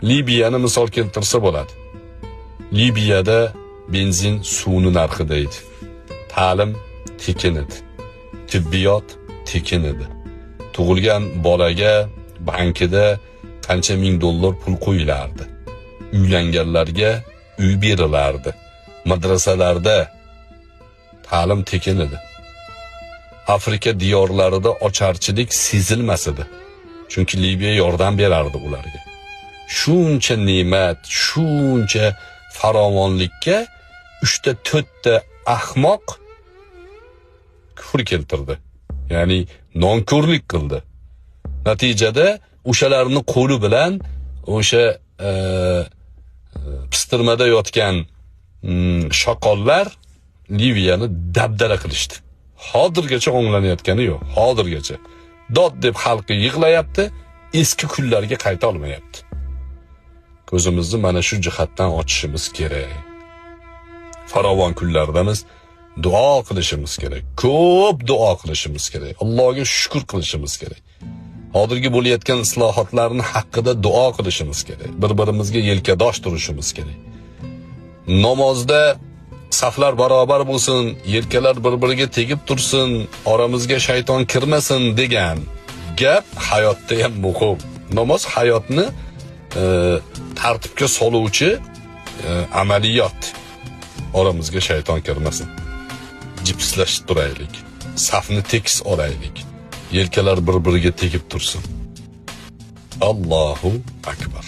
Libiyani misol keltirsa bo'ladi. Libiyada benzin suvni narxida edi. Ta'lim tekin edi. Tibbiyot tekin edi. Tug'ilgan bolaga bankida qancha ming dollar pul qo'yilardi. Uylanganlarga uy berilardi. Madrasalarda ta'lim tekin edi. Afrika diyorlarida ocharchilik sezilmas edi. Chunki Liviya yordam berardi ularga. Shuncha ne'mat, shuncha farovonlikka 3-4 ta ahmoq kufr keltirdi. Ya'ni nonko'rlik qildi. Natijada o'shalarning qo'li bilan o'sha pistirmada yotgan shoqollar Liviyani dabdala qilishdi. Hozirgacha o'nglanayotgani yo'q, hozirgacha. Dod deb xalqi yig'layapti, eski kunlarga qayta olmayapti. Ko'zimizni mana shu jihatdan ochishimiz kerak. Farovon kunlardamiz, duo qilishimiz kerak. Ko'p duo qilishimiz kerak. Allohga shukr qilishimiz kerak. Hozirgi bo'layotgan islohotlarning haqqida duo qilishimiz kerak. Bir-birimizga yelkadosh turishimiz kerak. Namozda saflar barobar bo'lsin, yelkalar bir-biriga tegib tursin, oramizga shayton kirmasin degan gap hayotda ham muhim. Namoz hayotni tartibga soluvchi amaliyot. Oramizga shayton kirmasin. Jipslashib turaylik. Safni tekis olaylik. Yelkalar bir-biriga tegib tursin. Allohu akbar.